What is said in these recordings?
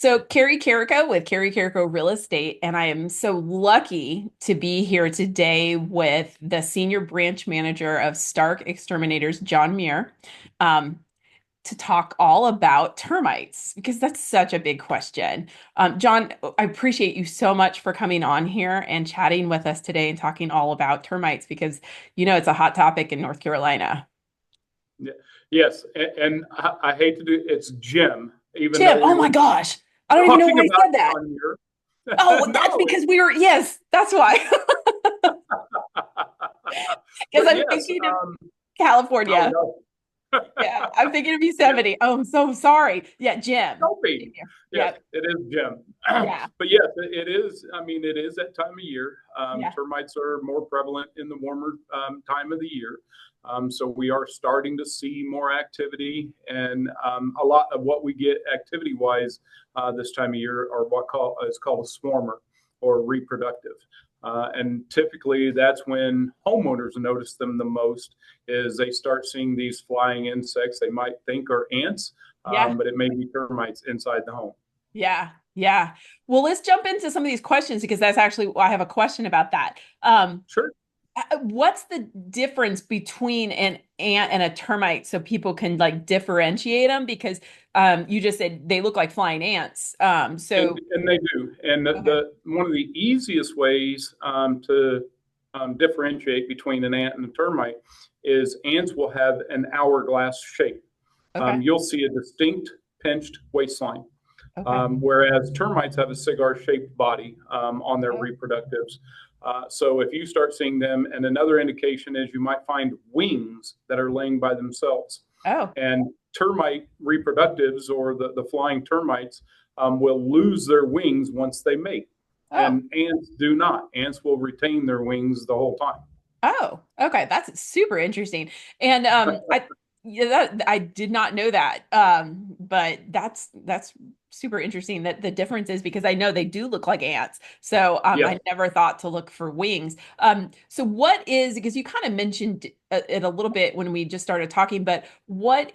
So, Carrie Carrico with Carrie Carrico Real Estate, and I am so lucky to be here today with the Senior Branch Manager of Stark Exterminators, John Muir, um, to talk all about termites because that's such a big question. John, I appreciate you so much for coming on here and chatting with us today and talking all about termites because it's a hot topic in North Carolina. Yeah. Yes, and I hate to do it's Jim, even though Jim, we oh my were gosh, I don't even know talking why I about said that. John Muir. Oh, that's No, because yes, that's why. Because but I'm yes. thinking of Oh California. no, Yeah, I'm thinking of yes, Yosemite. Oh, I'm so sorry. Yeah, Jim. don't be. Yes, Yep. it is Jim. Yeah. But yes, it is. I mean, it is that time of year. Yeah. Termites are more prevalent in the warmer time of the year. So we are starting to see more activity, and a lot of what we get activity-wise this time of year are is called a swarmer or reproductive. And typically, that's when homeowners notice them the most. Is they start seeing these flying insects they might think are ants, Yeah. but it may be termites inside the home. Yeah. Yeah. Well, let's jump into some of these questions because that's actually I have a question about that. Sure. What's the difference between an ant and a termite so people can like differentiate them? Because you just said they look like flying ants. And they do. And Okay. one of the easiest ways to differentiate between an ant and a termite is ants will have an hourglass shape. Okay. You'll see a distinct pinched waistline, Okay. whereas termites have a cigar-shaped body on their Oh. reproductives. So if you start seeing them, and another indication is you might find wings that are laying by themselves. Oh. And termite reproductives or the flying termites will lose their wings once they mate. Oh. And ants do not. Ants will retain their wings the whole time. Oh, okay. That's super interesting. And I did not know that. But that's super interesting that the difference is because I know they do look like ants. So Yes. I never thought to look for wings. So what is because you kind of mentioned it a little bit when we just started talking, but what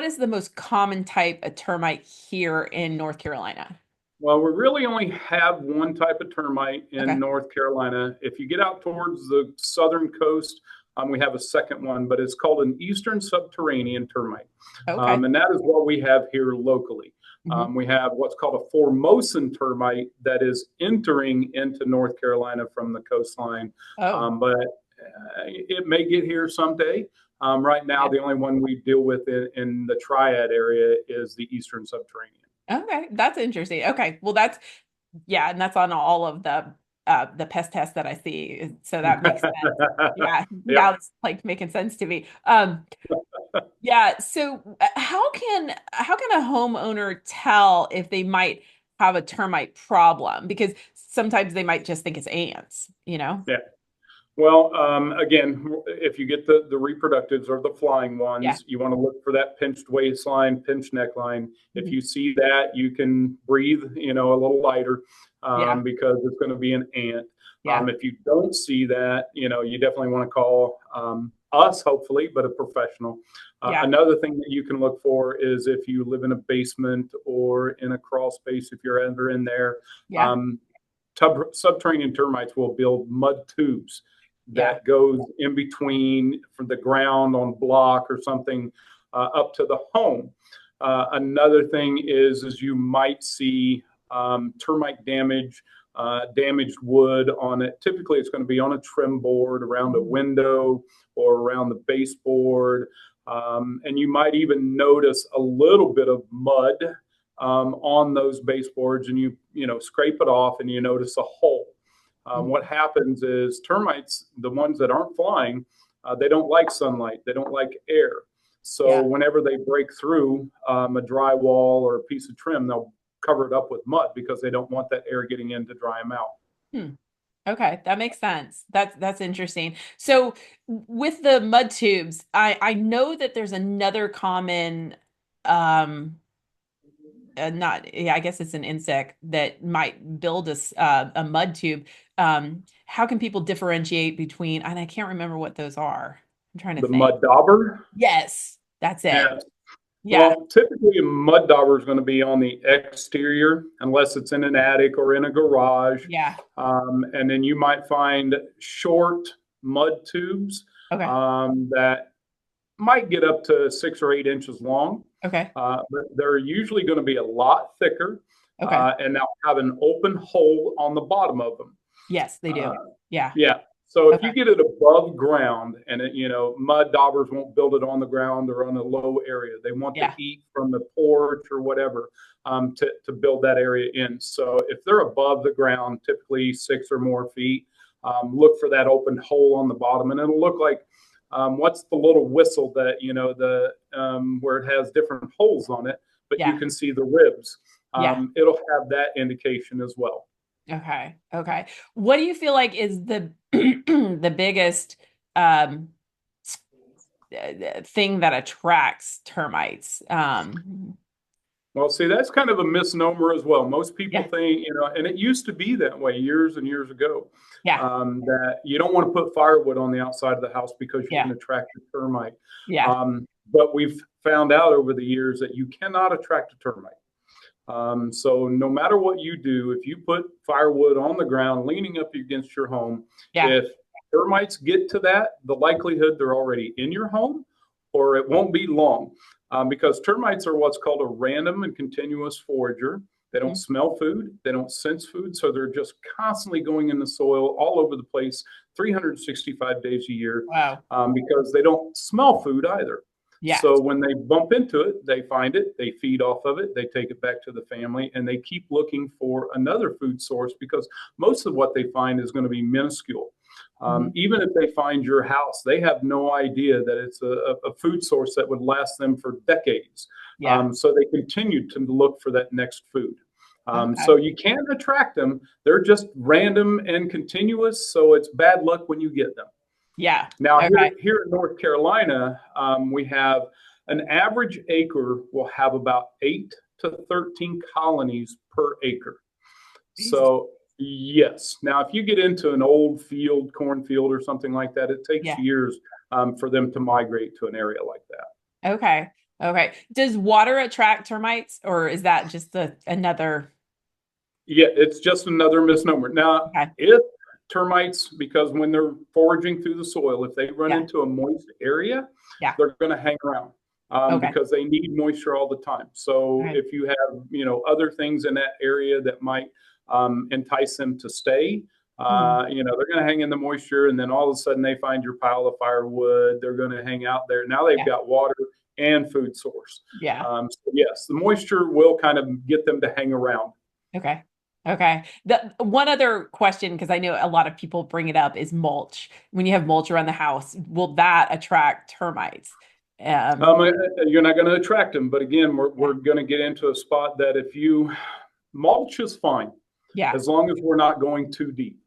is the most common type of termite here in North Carolina? Well, we really only have one type of termite in Okay. North Carolina. If you get out towards the southern coast, we have a second one, but it's called an eastern subterranean termite. Okay. And that is what we have here locally. Hmm. We have what's called a Formosan termite that is entering into North Carolina from the coastline, Oh, but it may get here someday. Right now, yeah. the only one we deal with in the Triad area is the eastern subterranean. Okay, that's interesting. Okay, well yeah, and that's on all of the pest tests that I see. So that makes sense. Yeah, now Yep. it's like making sense to me. Yeah, so how can a homeowner tell if they might have a termite problem? Because sometimes they might just think it's ants, you know? Yeah. Well, again, if you get the reproductives or the flying Yeah. ones, you want to look for that pinched waistline, pinched neckline. If Mhm. you see that, you can breathe, a little lighter Yeah. because it's going to be an ant. Yeah. If you don't see that, you definitely want to call us, hopefully, but a professional. Yeah. Another thing that you can look for is if you live in a basement or in a crawl space, if you're ever in there. Yeah. Um, Subterranean termites will build mud tubes Yeah. that goes in between from the ground on block or something up to the home. Another thing is you might see termite damage, damaged wood on it. Typically, it's going to be on a trim board around a Mhm. window or around the baseboard. And you might even notice a little bit of mud on those baseboards, and you scrape it off, and you notice a hole. What Mhm. happens is termites, the ones that aren't flying, they don't like sunlight, they don't like air. So Yeah. whenever they break through a drywall or a piece of trim, they'll cover it up with mud because they don't want that air getting in to dry them out. Hmm. Okay, that makes sense. That's interesting. So with the mud tubes, I know that there's another common not yeah, I guess it's an insect that might build a mud tube. How can people differentiate between and I can't remember what those are. I'm trying to The think. mud dauber, Yes, that's it. yeah, Yeah. Well, typically a mud dauber is going to be on the exterior unless it's in an attic or in a garage. Yeah. And then you might find short mud tubes Okay. that might get up to 6 or 8 inches long, Okay. but they're usually going to be a lot thicker, Okay. and they'll have an open hole on the bottom of them. Yes, they Uh, do. Yeah. yeah. So if Okay. you get it above ground, and mud daubers won't build it on the ground or on a low area. They want the Yeah. heat from the porch or whatever to build that area in. So if they're above the ground, typically 6 or more feet, look for that open hole on the bottom, and it'll look like what's the little whistle that the where it has different holes on it, but you Yeah. can see the ribs. Yeah. It'll have that indication as well. Okay. Okay. What do you feel like is the the biggest um thing that attracts termites? Well, see, that's kind of a misnomer as well. Most people Yeah. think, and it used to be that way years and years ago, Yeah. that you don't want to put firewood on the outside of the house because you Yeah. can attract a termite. Yeah. But we've found out over the years that you cannot attract a termite. So no matter what you do, if you put firewood on the ground leaning up against your home, Yeah. if termites get to that, the likelihood they're already in your home, or it won't be long, because termites are what's called a random and continuous forager. They don't Mhm. smell food, they don't sense food, so they're just constantly going in the soil all over the place 365 days a year, Wow. because they don't smell food either. Yeah. So when they bump into it, they find it, they feed off of it, they take it back to the family, and they keep looking for another food source because most of what they find is going to be minuscule. Mhm. Even if they find your house, they have no idea that it's a food source that would last them for decades. Yeah. So they continue to look for that next food. So Okay. you can attract them. They're just random and continuous. So it's bad luck when you get them. Yeah. Now, Okay. here in North Carolina, we have an average acre will have about 8 to 13 colonies per acre. Jesus. So, yes. Now, if you get into an old field, cornfield, or something like that, it takes Yeah. years for them to migrate to an area like that. Okay. Okay. Does water attract termites, or is that just another? Yeah, it's just another misnomer. Now, Okay. if termites, because when they're foraging through the soil, if they run Yeah. into a moist area, Yeah. they're going to hang around Okay. because they need moisture all the time. So Okay. if you have, other things in that area that might entice them to stay, Hmm. they're going to hang in the moisture, and then all of a sudden they find your pile of firewood. They're going to hang out there. Now they've Yeah. got water and food source. Yeah. So yes, the moisture will kind of get them to hang around. Okay. Okay. The one other question, because I know a lot of people bring it up, is mulch. When you have mulch around the house, will that attract termites? Um, Um, you're not going to attract them, but again, yeah. we're going to get into a spot that if you mulch is fine Yeah. as long as we're not going too deep.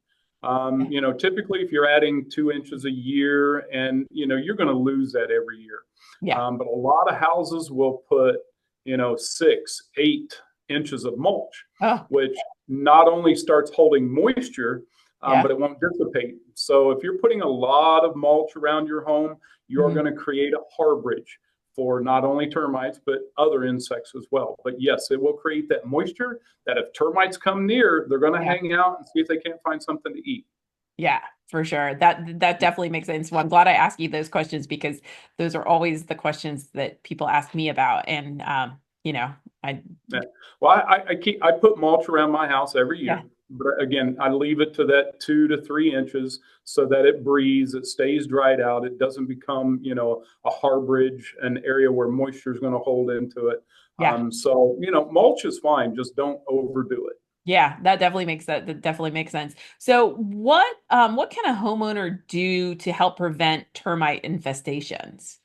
Yeah. Typically, if you're adding 2 inches a year, and you're going to lose that every year. Yeah. But a lot of houses will put 6, 8 inches of mulch, Oh, which not only starts holding moisture, yeah. but it won't dissipate. So if you're putting a lot of mulch around your home, you're Mhm. going to create a harborage for not only termites, but other insects as well. But yes, it will create that moisture that if termites come near, they're going to Yeah. hang out and see if they can't find something to eat. Yeah, for sure. That definitely makes sense. Well, I'm glad I asked you those questions because those are always the questions that people ask me about. And I Yeah. Well, I put mulch around my house every yeah, year, but again, I leave it to that 2 to 3 inches so that it breathes, it stays dried out, it doesn't become a harborage, an area where moisture is going to hold into it. yeah. So mulch is fine, just don't overdo it. Yeah, that definitely makes sense. So what can a homeowner do to help prevent termite infestations?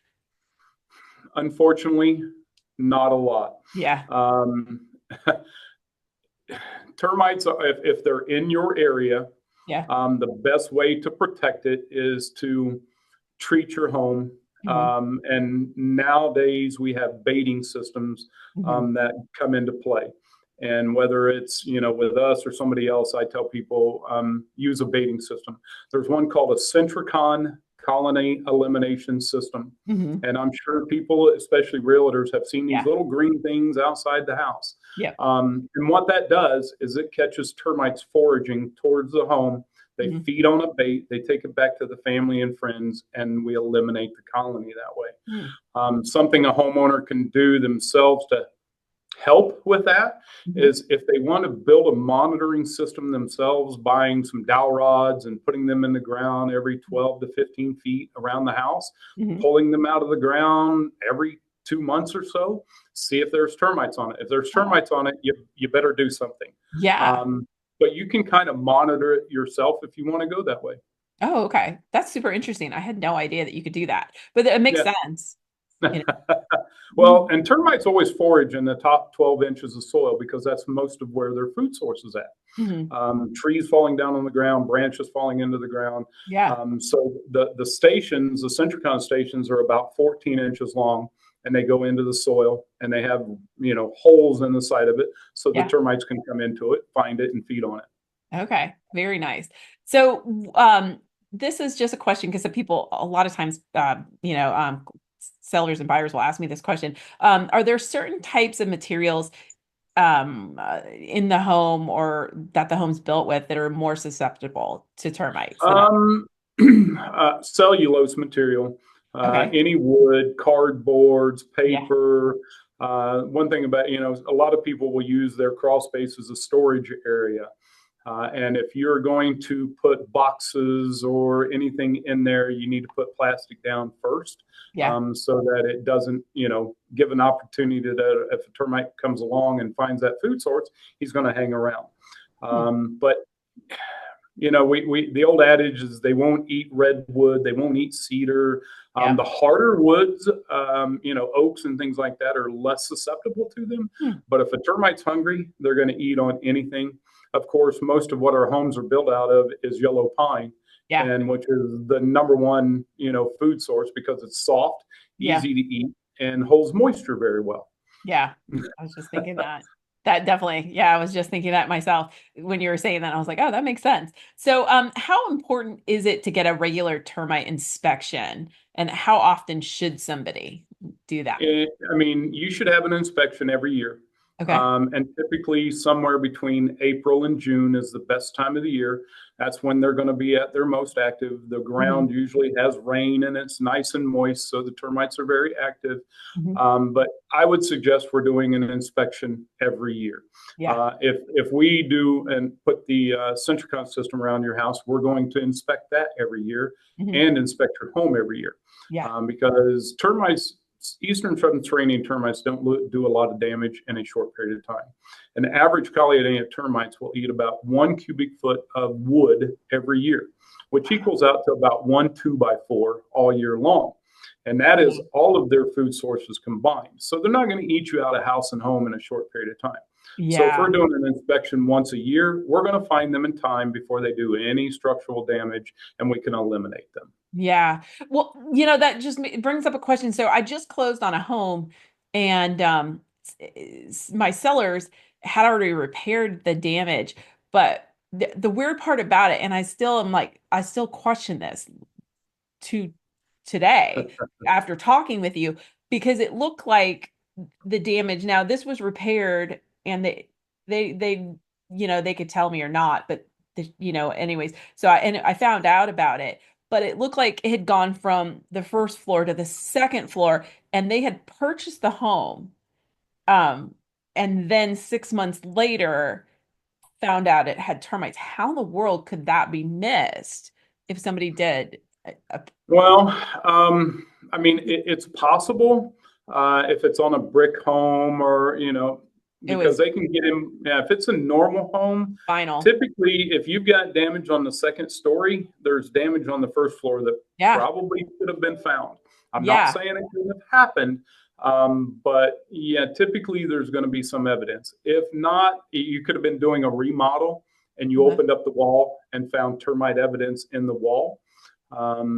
Unfortunately, not a lot. Yeah. Um, Termites, if they're in your area, Yeah. the best way to protect it is to treat your home. Hmm. And nowadays we have baiting systems Hmm. that come into play. And whether it's with us or somebody else, I tell people use a baiting system. There's one called a Centricon colony elimination system. Hmm. And I'm sure people, especially realtors, have seen these Yeah. little green things outside the house. Yeah. And what that does is it catches termites foraging towards the home. They Hmm. feed on a bait, they take it back to the family and friends, and we eliminate the colony that way. Something a homeowner can do themselves to help with that Hmm. is if they want to build a monitoring system themselves, buying some dowel rods and putting them in the ground every 12 to 15 feet around the house, Hmm. pulling them out of the ground every 2 months or so, see if there's termites on it. If there's Oh, termites on it, you better do something. yeah. But you can kind of monitor it yourself if you want to go that way. Oh, okay. That's super interesting. I had no idea that you could do that, but it makes Yeah. sense. You know? Well, and termites always forage in the top 12 inches of soil because that's most of where their food source is at. Hmm. Trees falling down on the ground, branches falling into the ground. Yeah. So the stations, the Centricon stations, are about 14 inches long, and they go into the soil, and they have holes in the side of it, so the Yeah. termites can come into it, find it, and feed on it. Okay. Very nice. So, this is just a question because the people a lot of times, sellers and buyers will ask me this question. Are there certain types of materials in the home or that the home's built with that are more susceptible to termites than others? Um, Cellulose material, Okay. any wood, cardboards, Yeah. paper. One thing about, a lot of people will use their crawl space as a storage area. And if you're going to put boxes or anything in there, you need to put plastic down first, Yeah. so that it doesn't, give an opportunity that if a termite comes along and finds that food source, he's going to hang around. Hmm. But we the old adage is they won't eat redwood, they won't eat cedar. Yeah. The harder woods, oaks and things like that, are less susceptible to them. Hmm. But if a termite's hungry, they're going to eat on anything. Of course, most of what our homes are built out of is yellow pine, Yeah. and which is the number one, food source because it's soft, Yeah. easy to eat, and holds moisture very well. Yeah. I was just thinking that. That definitely, yeah, I was just thinking that myself when you were saying that. I was like, oh, that makes sense. So, how important is it to get a regular termite inspection, and how often should somebody do that? I mean, you should have an inspection every year. Okay. And typically, somewhere between April and June is the best time of the year. That's when they're going to be at their most active. The Hmm. ground usually has rain and it's nice and moist, so the termites are very active. Hmm. But I would suggest we're doing an inspection every year. Yeah. If we do and put the Centricon system around your house, we're going to inspect that every year Hmm. and inspect your home every year, Yeah. because termites, Eastern Mediterranean termites, don't do a lot of damage in a short period of time. An average colony of termites will eat about 1 cubic foot of wood every year, which equals out to about 1 2x4 all year long. And that is all of their food sources combined. So they're not going to eat you out of house and home in a short period of time. So if we're Yeah. doing an inspection once a year, we're going to find them in time before they do any structural damage, and we can eliminate them. Yeah. Well, that just brings up a question. So I just closed on a home and my sellers had already repaired the damage, but the weird part about it, and I still am like, I still question this to today after talking with you because it looked like the damage. Now this was repaired and they they could tell me or not, but anyways. So I found out about it, but it looked like it had gone from the first floor to the second floor and they had purchased the home um and then 6 months later found out it had termites. How in the world could that be missed if somebody did Well, I mean, it's possible, if it's on a brick home, or, it because was they can get in. Yeah, if it's a normal home, vinyl? typically, if you've got damage on the second story, there's damage on the first floor that Yeah. probably could have been found. I'm not Yeah. saying it couldn't have happened, but yeah, typically there's going to be some evidence. If not, you could have been doing a remodel and you Uh-huh. opened up the wall and found termite evidence in the wall.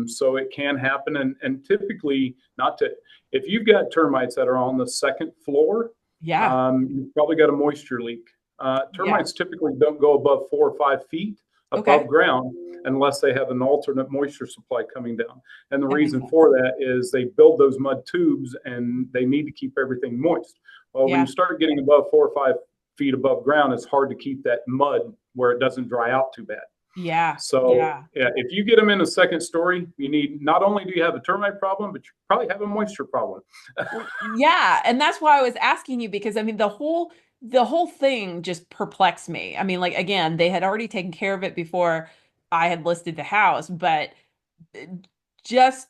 So it can happen, and typically, not to, if you've got termites that are on the second floor, Yeah. you've probably got a moisture leak. Yeah. Termites typically don't go above 4 or 5 feet, above Okay. ground unless they have an alternate moisture supply coming down. And the That makes reason sense. for that is they build those mud tubes and they need to keep everything moist. Well, when you Yeah. start getting above 4 or 5 feet above ground, it's hard to keep that mud where it doesn't dry out too bad. Yeah. So Yeah. yeah, if you get them in a second story, you need, not only do you have a termite problem, but you probably have a moisture problem. Well, yeah, and that's why I was asking you because I mean the whole thing just perplexed me. I mean, like again, they had already taken care of it before I had listed the house, but just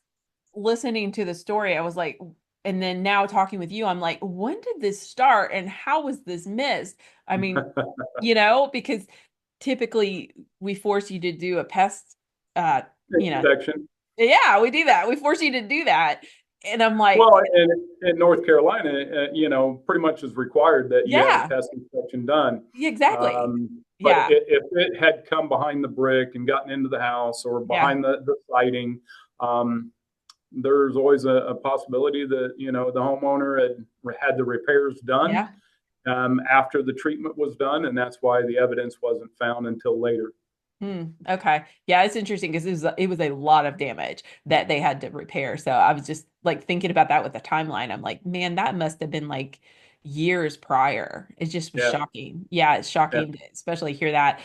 listening to the story, I was like, and then now talking with you, I'm like, when did this start and how was this missed? I mean, because typically we force you to do a pest, uh, you know, Inspection. yeah, we do that. We force you to do that. And I'm like, Well, in North Carolina, pretty much is required that you have a yeah, pest inspection done. yeah, exactly. But Yeah, if it had come behind the brick and gotten into the house or yeah, behind the siding, um, there's always a possibility that, the homeowner had the repairs done yeah. after the treatment was done, and that's why the evidence wasn't found until later. Okay. Yeah, it's interesting because it was a lot of damage that they had to repair. So I was just like thinking about that with the timeline. I'm like, man, that must have been like years prior. It just was Yeah, shocking. Yeah, it's yeah. shocking to especially hear that.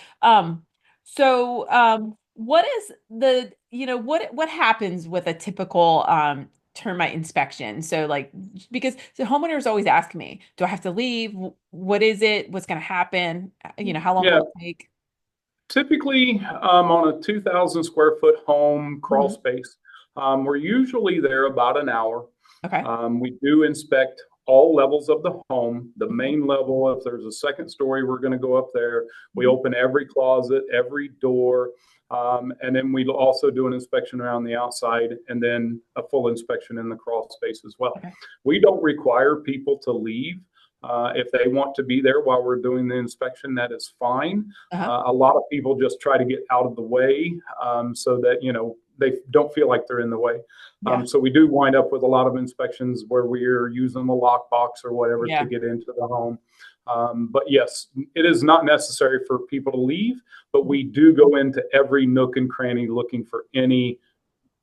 What is what happens with a typical termite inspection? So like because homeowners always ask me, do I have to leave? What is it? What's going to happen? How long will Yeah, it take? typically, on a 2,000 square foot home crawl Mhm. space, we're usually there about an hour. Okay. We do inspect all levels of the home. The Okay. main level, if there's a second story, we're going to go up there. We Mhm. open every closet, every door, and then we also do an inspection around the outside and then a full inspection in the crawl space as well. Okay. We don't require people to leave. If they want to be there while we're doing the inspection, that is fine. Uh-huh. A lot of people just try to get out of the way so that, they don't feel like they're in the way. Yeah. So we do wind up with a lot of inspections where we're using the lockbox or whatever to Yeah. get into the home. But yes, it is not necessary for people to leave, but Mhm. we do go into every nook and cranny looking for any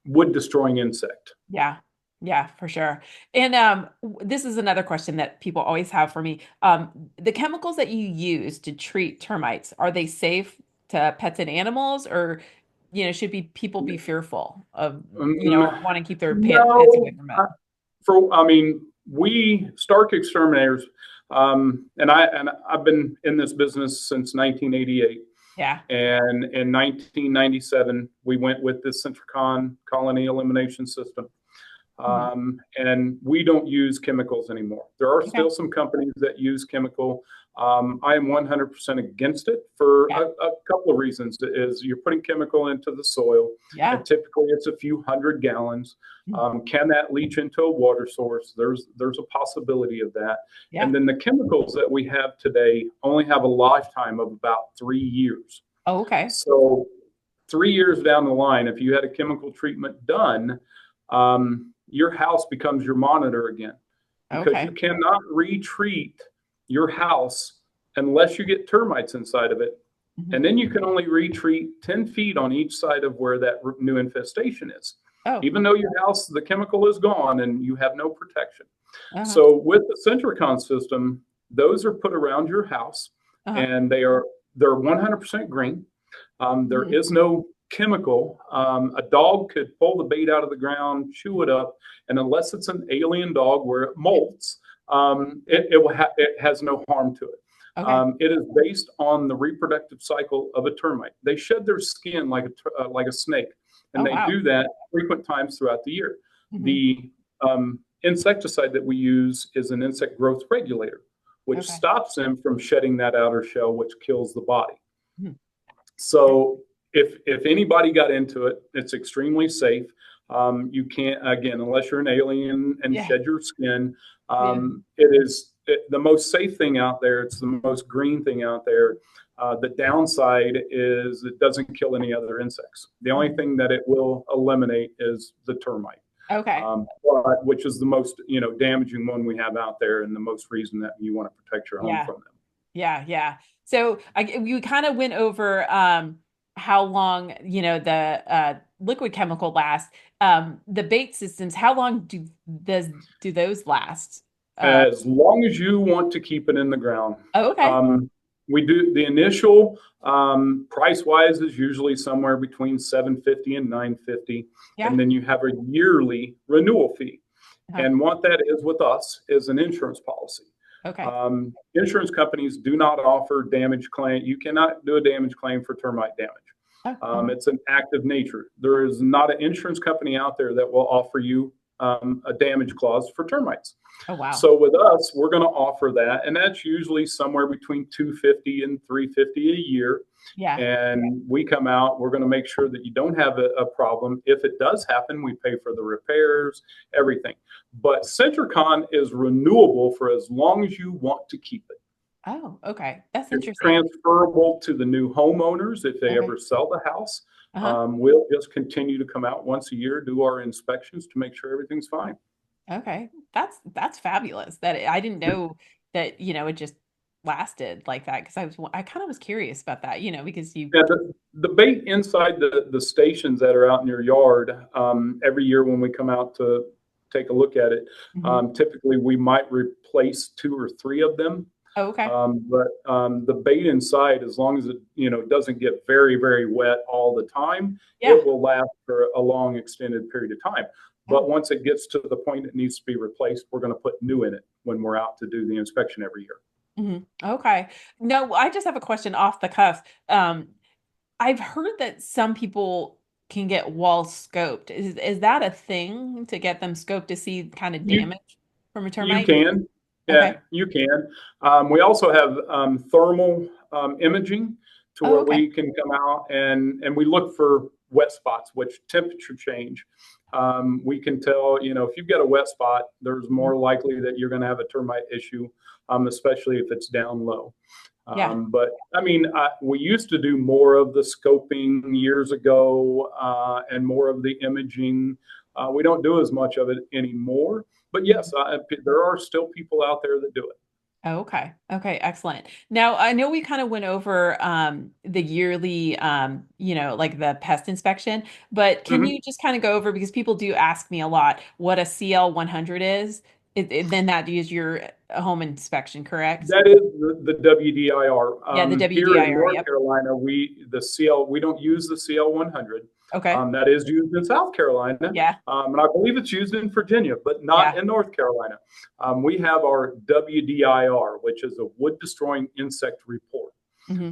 wood destroying insect. Yeah. Yeah, for sure. And this is another question that people always have for me. The chemicals that you use to treat termites, are they safe to pets and animals, or should people be fearful of Um, wanting to keep their pets away no, from it? I mean, we Stark Exterminators, and I've been in this business since 1988. Yeah. And in 1997, we went with the Centricon colony elimination system. Hmm. And we don't use chemicals anymore. There are Okay. still some companies that use chemical. I am 100% against it for Yeah. a couple of reasons. Is you're putting chemical into the soil, Yeah. and typically it's a few hundred gallons. Mm. Can that leach into a water source? There's a possibility of that. And Yeah. then the chemicals that we have today only have a lifetime of about 3 years. Oh, okay. So 3 years down the line, if you had a chemical treatment done, your house becomes your monitor again because you Okay. cannot retreat your house unless you get termites inside of it. Mhm. And then you can only retreat 10 feet on each side of where that new infestation is, Oh. even though your house, the chemical is gone and you have no protection. Uh-huh. So with the Centricon system, those are put around your house Uh-huh. and they're 100% green. There Mhm. is no chemical. A dog could pull the bait out of the ground, chew it up, and unless it's an alien dog where it molts, it has no harm to it. Okay. It is based on the reproductive cycle of a termite. They shed their skin like a snake, and Oh, they wow. do that frequent times throughout the year. Hmm. The insecticide that we use is an insect growth regulator, which Okay. stops them from shedding that outer shell, which kills the body. Mhm. Okay. So if anybody got into it, it's extremely safe. You can't, again, unless you're an alien and Yeah. shed your skin. Yeah. The most safe thing out there. It's the most green thing out there. The downside is it doesn't kill any other insects. The only Mhm. thing that it will eliminate is the termite, Okay. which is the most damaging one we have out there, and the most reason that you want to protect your home Yeah. from them. Yeah, yeah. So you kind of went over how long, the liquid chemical lasts. The bait systems, how long does do those last? Uh, As long as you want to keep it in the ground. oh, okay. Um, we do the initial price wise is usually somewhere between 750 and 950, Yeah. and then you have a yearly renewal fee. Uh-huh. And what that is with us is an insurance policy. Okay. Insurance companies do not offer damage claim. You cannot do a damage claim for termite damage. Oh, mhm. It's an act of nature. There is not an insurance company out there that will offer you a damage clause for termites. Oh, wow. So with us, we're going to offer that, and that's usually somewhere between 250 and 350 a year. Yeah. And we come out, we're going to make sure that you don't have a problem. If it does happen, we pay for the repairs, everything. But Centricon is renewable for as long as you want to keep it. Oh, okay. That's It's interesting. transferable to the new homeowners if they Okay. ever sell the house. Uh-huh. We'll just continue to come out once a year, do our inspections to make sure everything's fine. Okay. That's fabulous. I didn't know that, it just lasted like that because I kind of was curious about that, because you Yeah, the bait inside the stations that are out in your yard, every year when we come out to take a look at it, Mhm. typically we might replace two or three of them. Oh, okay. But the bait inside, as long as it doesn't get very very wet all the time, Yeah. it will last for a long extended period of time. But Oh. once it gets to the point it needs to be replaced, we're going to put new in it when we're out to do the inspection every year. Mhm. Okay. No, I just have a question off the cuff. I've heard that some people can get walls scoped. Is that a thing to get them scoped to see kind of You damage from a You termite? can. Okay. Yeah, you can. We also have thermal imaging to Oh, where okay. we can come out and we look for wet spots, which temperature change. We can tell, if you've got a wet spot, there's Mhm. more likely that you're going to have a termite issue, especially if it's down low. Yeah. But I mean, we used to do more of the scoping years ago and more of the imaging. We don't do as much of it anymore. But Mhm. yes, there are still people out there that do it. Oh, okay. Okay, excellent. Now, I know we kind of went over the yearly like the pest inspection, but can Mhm. you just kind of go over because people do ask me a lot what a CL 100 is? Then that is your home inspection, correct? That is the WDIR. Yeah, the Here in WDIR. North Yep. Carolina, we don't use the CL 100. Okay. That is used in South Carolina, Yeah. and I believe it's used in Virginia, but not Yeah. in North Carolina. We have our WDIR, which is a wood destroying insect report. Hmm.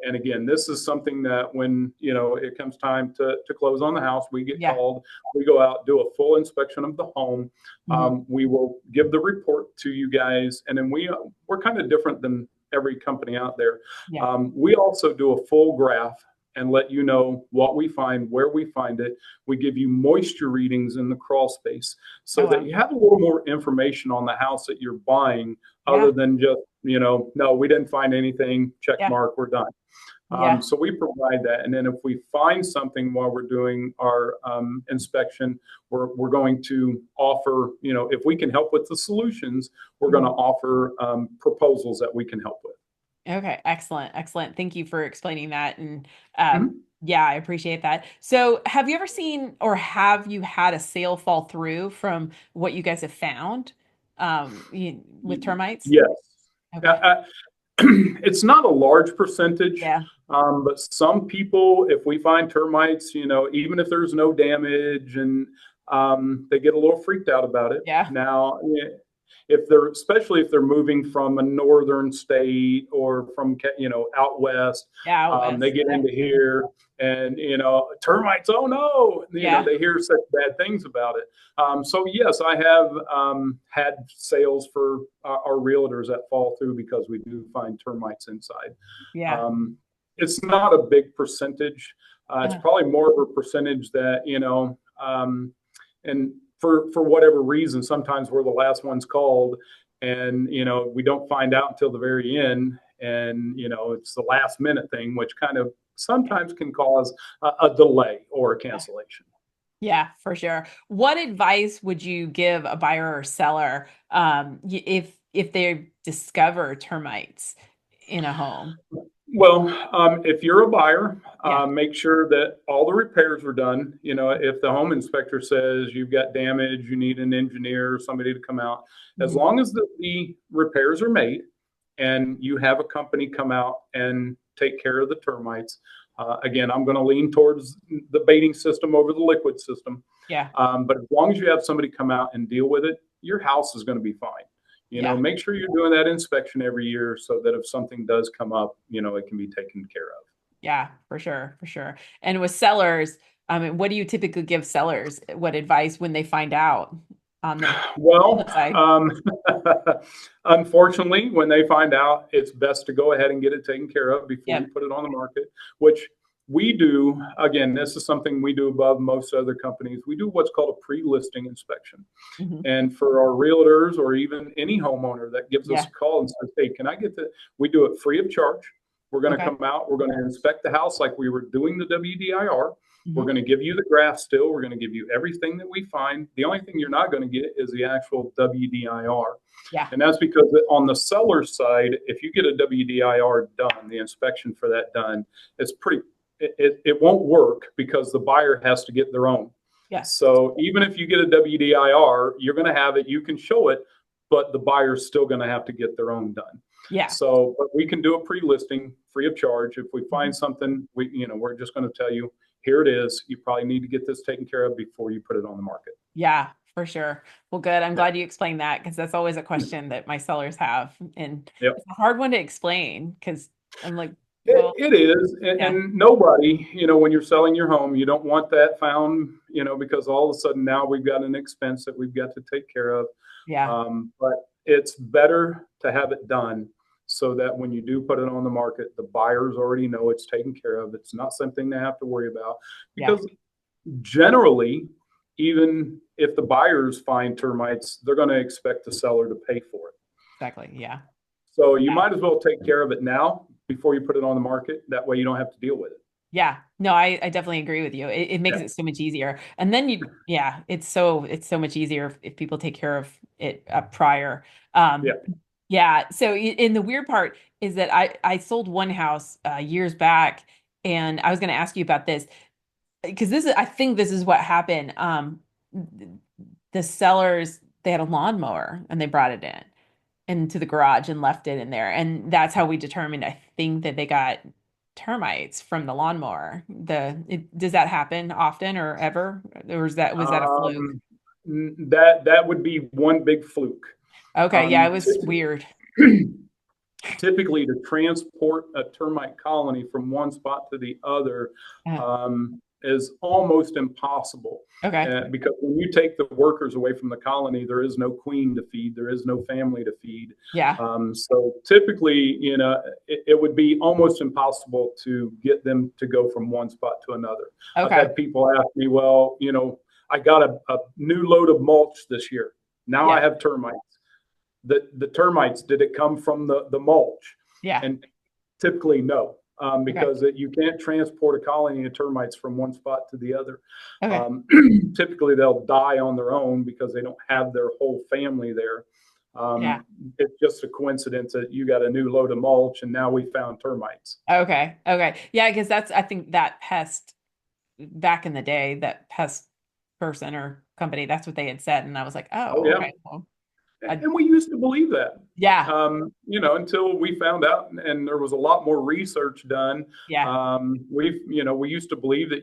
And again, this is something that when it comes time to close on the house, we get Yeah. called. We go out, do a full inspection of the home. Hmm. We will give the report to you guys, and then we're kind of different than every company out there. Yeah. We also do a full graph and let you know what we find, where we find it. We give you moisture readings in the crawl space so Oh, that wow. you have a little more information on the house that you're buying other Yeah. than just, no, we didn't find anything, check Yeah. mark, we're done. Yeah. So we provide that. And then if we find something while we're doing our inspection, we're going to offer, if we can help with the solutions, we're going to Mhm. offer proposals that we can help with. Okay, excellent, excellent. Thank you for explaining that. And um, Mhm. yeah, I appreciate that. So, have you ever seen or have you had a sale fall through from what you guys have found with termites? Yes. Okay. It's not a large percentage, Yeah. but some people, if we find termites, even if there's no damage, and they get a little freaked out about it. Yeah. Now, especially if they're moving from a northern state or from out west, Yeah, out they west. get Yeah. into here and termites. Oh no, Yeah. they hear such bad things about it. So yes, I have had sales for our realtors that fall through because we do find termites inside. Yeah. Um, it's not a big percentage. It's Uh, probably more of a percentage that and for whatever reason, sometimes we're the last ones called, and we don't find out until the very end, and it's the last minute thing, which kind of yeah. sometimes can cause a delay or a Yeah. cancellation. Yeah, for sure. What advice would you give a buyer or seller if they discover termites in a home? Well, if you're a buyer, Yeah. make sure that all the repairs are done. You know, if the home inspector says you've got damage, you need an engineer or somebody to come out, as Mhm. long as the repairs are made and you have a company come out and take care of the termites. Again, I'm going to lean towards the baiting system over the liquid system. Yeah. But as long as you have somebody come out and deal with it, your house is going to be fine. You know, Yeah. make sure you're doing that inspection every year so that if something does come up, you know, it can be taken care of. Yeah, for sure, for sure. And with sellers, I mean, what do you typically give sellers? What advice when they find out on the Well, flip side? um, unfortunately, when they find out, it's best to go ahead and get it taken care of before you Yep. put it on the market, which we do. Again, this is something we do above most other companies. We do what's called a pre-listing inspection. Hmm. And for our realtors or even any homeowner that gives us Yeah. a call and says, hey, can I get the, we do it free of charge. We're going to Okay. come out, we're going to inspect the house like we were doing the WDIR. We're Hmm. going to give you the graph still. We're going to give you everything that we find. The only thing you're not going to get is the actual WDIR. Yeah. And that's because on the seller side, if you get a WDIR done, the inspection for that done, it's pretty, it won't work because the buyer has to get their own. Yeah. So even if you get a WDIR, you're going to have it, you can show it, but the buyer's still going to have to get their own done. Yeah. So, but we can do a pre-listing free of charge. If we Mhm. find something, we're just going to tell you, here it is. You probably need to get this taken care of before you put it on the market. Yeah, for sure. Well, good. I'm Yeah. glad you explained that because that's always a question that my sellers have. And Yep. it's a hard one to explain because I'm like, It, well, it is. And, yeah, and nobody, when you're selling your home, you don't want that found, because all of a sudden now we've got an expense that we've got to take care of. yeah, But it's better to have it done so that when you do put it on the market, the buyers already know it's taken care of. It's not something they have to worry about yeah, because generally, even if the buyers find termites, they're going to expect the seller to pay for it. exactly. Yeah. So you Yeah. might as well take care of it now before you put it on the market. That way you don't have to deal with it. Yeah. No, I definitely agree with you. It makes Yeah. it so much easier. And then yeah, it's so much easier if people take care of it prior. Yeah. Yeah. So, and the weird part is that I sold one house years back, and I was going to ask you about this because I think this is what happened. The sellers, they had a lawnmower and they brought it in into the garage and left it in there, and that's how we determined. I think that they got termites from the lawnmower. Does that happen often or ever, or was that a fluke? Um, that would be one big fluke. Okay. Yeah, it Um, was weird. typically, to transport a termite colony from one spot to the other Uh, is almost impossible. okay. Because when you take the workers away from the colony, there is no queen to feed, there is no family to feed. Yeah. So typically, it would be almost impossible to get them to go from one spot to another. I've Okay. had people ask me, well, I got a new load of mulch this year. Now I Yeah. have termites. The termites, did it come from the mulch? Yeah. And typically, no, Okay. because you can't transport a colony of termites from one spot to the other. Okay. Typically, they'll die on their own because they don't have their whole family there. Yeah. It's just a coincidence that you got a new load of mulch and now we found termites. Okay. Okay. Yeah, because I think that pest back in the day, that pest person or company, that's what they had said. And I was like, Oh, oh, yeah. okay. Well, And we used to believe that, yeah. until we found out, and there was a lot more research done. Yeah. We used to believe that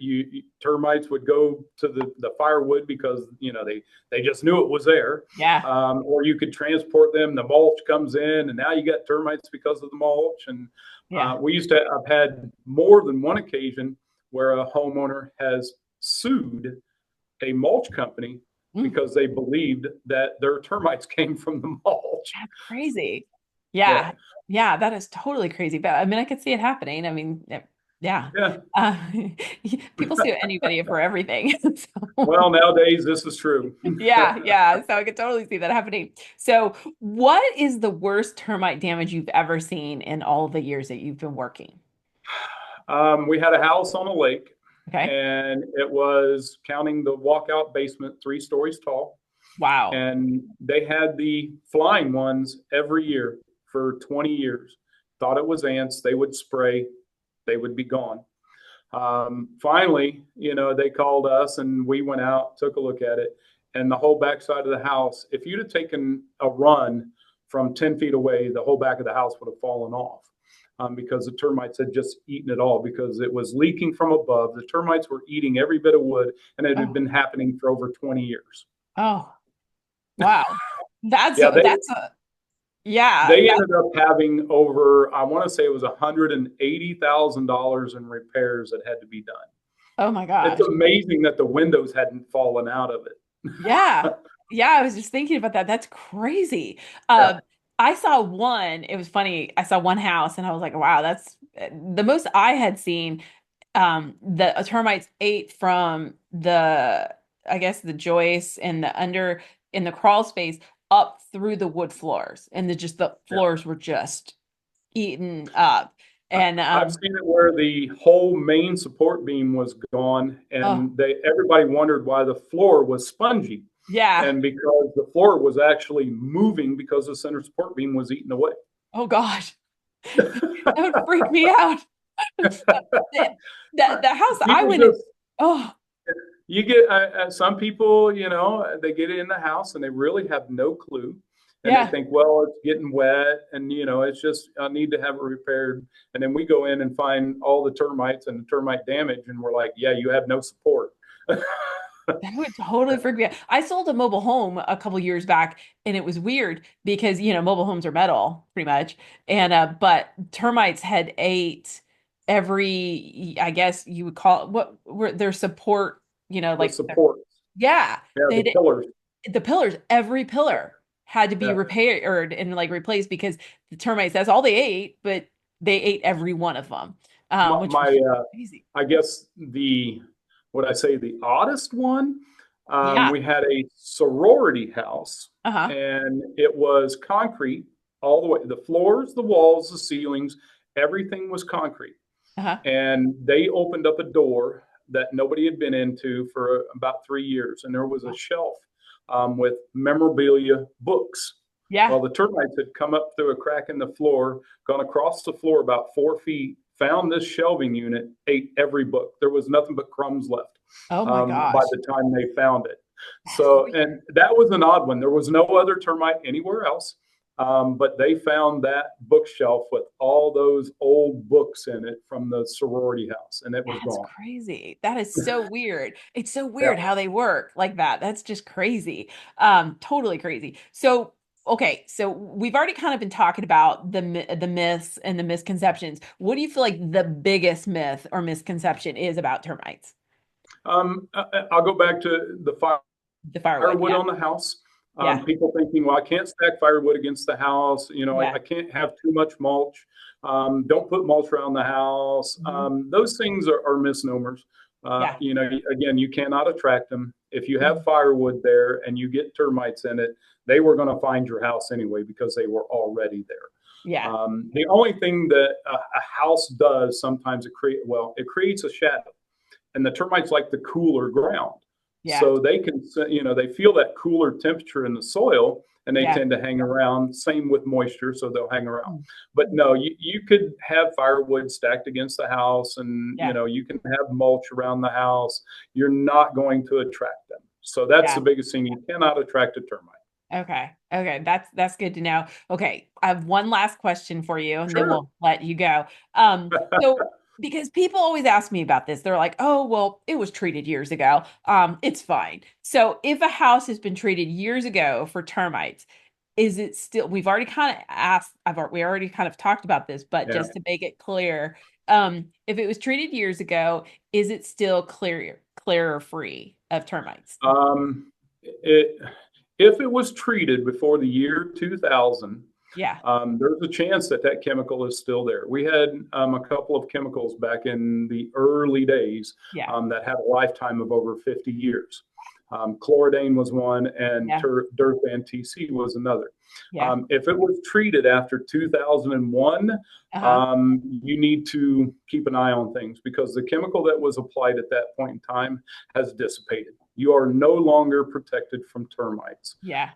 termites would go to the firewood because they just knew it was there, Yeah. or you could transport them. The mulch comes in, and now you got termites because of the mulch. And Yeah. I've had more than one occasion where a homeowner has sued a mulch company Mm, because they believed that their termites came from the mulch. that's crazy. Yeah. Yeah. Yeah. That is totally crazy. But I mean, I could see it happening. I mean, yeah. Yeah. Uh, people sue anybody for everything. So, Well, nowadays this is true. yeah. Yeah. So I could totally see that happening. So, what is the worst termite damage you've ever seen in all the years that you've been working? We had a house on a lake, Okay. and it was, counting the walkout basement, 3 stories tall. Wow. And they had the flying ones every year for 20 years. thought it was ants. They would spray, they would be gone. Finally, they called us and we went out, took a look at it, and the whole backside of the house, if you'd have taken a run from 10 feet away, the whole back of the house would have fallen off. Because the termites had just eaten it all because it was leaking from above. The termites were eating every bit of wood, and it had Oh, been happening for over 20 years. oh, wow. That's Yeah, that's a yeah. they ended up having over, I want to say it was $180,000 in repairs that had to be done. Oh my It's gosh. amazing that the windows hadn't fallen out of it. Yeah. Yeah, I was just thinking about that. That's crazy. Yeah, I saw one, it was funny. I saw one house and I was like, wow, that's the most I had seen. The termites ate from I guess the joists and the under in the crawl space up through the wood floors. And the yeah. floors were just eaten up. And I've seen it where the whole main support beam was gone, oh and everybody wondered why the floor was spongy, yeah. and because the floor was actually moving because the center support beam was eaten away. Oh gosh. That would freak me out. The house I People went in, just oh you get some people, they get in the house and they really have no clue, and they yeah. think, well, it's getting wet, and it's just I need to have it repaired, and then we go in and find all the termites and the termite damage, and we're like, yeah, you have no support. That would totally freak me out. I sold a mobile home a couple years back, and it was weird because mobile homes are metal pretty much, and but termites had ate every, I guess you would call it, what were their support, The like support, yeah, yeah, the they pillars, the pillars, every pillar had to be yeah. repaired and like replaced because the termites, that's all they ate, but they ate every one of them, which My was crazy. I guess what I say the oddest one. Yeah. We had a sorority house, Uh-huh. and it was concrete all the way. The floors, the walls, the ceilings, everything was concrete. Uh-huh. And they opened up a door that nobody had been into for about 3 years, and there was a shelf with memorabilia books. Yeah. Well, the termites had come up through a crack in the floor, gone across the floor about 4 feet, found this shelving unit, ate every book. There was nothing but crumbs left Oh my by gosh. the time they found it. That's So, weird. and that was an odd one. There was no other termite anywhere else, but they found that bookshelf with all those old books in it from the sorority house, and it was That's gone. crazy. That is so weird. It's so Yeah. weird how they work like that. That's just crazy. Totally crazy. So, okay, so we've already kind of been talking about the myths and the misconceptions. What do you feel like the biggest myth or misconception is about termites? I'll go back to the The firewood. firewood Yeah. on the house. Yeah. People thinking, well, I can't stack firewood against the house. Yeah. I can't have too much mulch. Don't put mulch around the house. Mhm. Those things are misnomers. Yeah. Again, you cannot attract them. If you have Mhm. firewood there and you get termites in it, they were going to find your house anyway because they were already there. Yeah. The only thing that a house does sometimes it creates a shadow, and the termites like the cooler ground. Yeah. So they can, they feel that cooler temperature in the soil, and they Yeah. tend to hang around. Same with moisture, so they'll hang around. Mm. But no, you could have firewood stacked against the house, and Yeah. you can have mulch around the house. You're not going to attract them. So that's the Yeah. biggest thing. You cannot attract a termite. Okay. Okay. That's good to know. Okay. I have one last question for you, and then Sure. we'll let you go. So because people always ask me about this, they're like, "Oh, well, it was treated years ago. It's fine." So if a house has been treated years ago for termites, is it still, we've already kind of asked, we already kind of talked about this, but Yeah. just to make it clear, if it was treated years ago, is it still clear or free of termites? It If it was treated before the year 2000, Yeah. there's a chance that that chemical is still there. We had a couple of chemicals back in the early days Yeah. that had a lifetime of over 50 years. Chloridane was one, and Yeah. Durfan TC was another. Yeah. If it was treated after 2001, Uh-huh. you need to keep an eye on things because the chemical that was applied at that point in time has dissipated. you are no longer protected from termites. Yeah.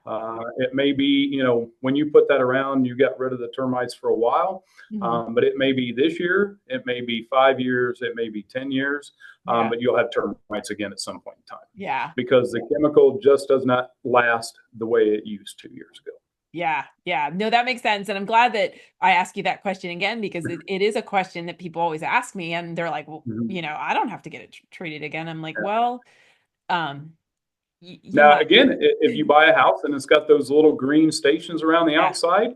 It may be, when you put that around, you got rid of the termites for a while, Hmm. but it may be this year, it may be 5 years, it may be 10 years, Yeah. but you'll have termites again at some point in time Yeah. because the chemical just does not last the way it used 2 years ago. Yeah, yeah. No, that makes sense. And I'm glad that I asked you that question again because it is a question that people always ask me and they're like, well, Mhm. I don't have to get it treated again. I'm like, Yeah. well, you Now, might. again, if you buy a house and it's got those little green stations around the Yeah. outside,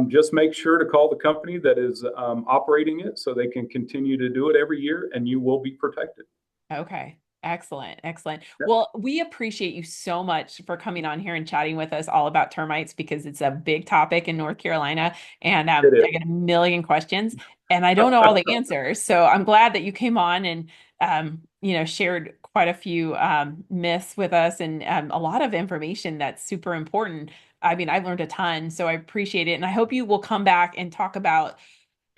just make sure to call the company that is operating it so they can continue to do it every year and you will be protected. Okay. Excellent. Excellent. Yep, Well, we appreciate you so much for coming on here and chatting with us all about termites because it's a big topic in North Carolina and it I is. get a million questions and I don't know all the answers. So I'm glad that you came on and shared quite a few myths with us and a lot of information that's super important. I mean, I've learned a ton, so I appreciate it. And I hope you will come back and talk about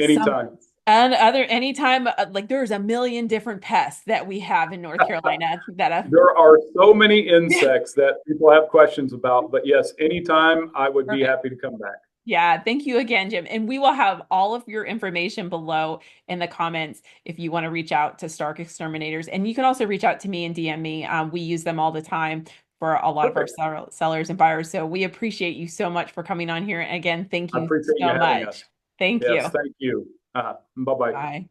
some Anytime. and other anytime like there's a million different pests that we have in North Carolina that There are so many insects that people have questions about, but yes, anytime I would be perfect. happy to come back. Yeah, thank you again, Jim. And we will have all of your information below in the comments if you want to reach out to Stark Exterminators. And you can also reach out to me and DM me. We use them all the time for a lot of our Perfect. sellers and buyers. So we appreciate you so much for coming on here. And again, thank I you appreciate you so having much. us. Thank Yes, you. thank you. Bye bye. Bye.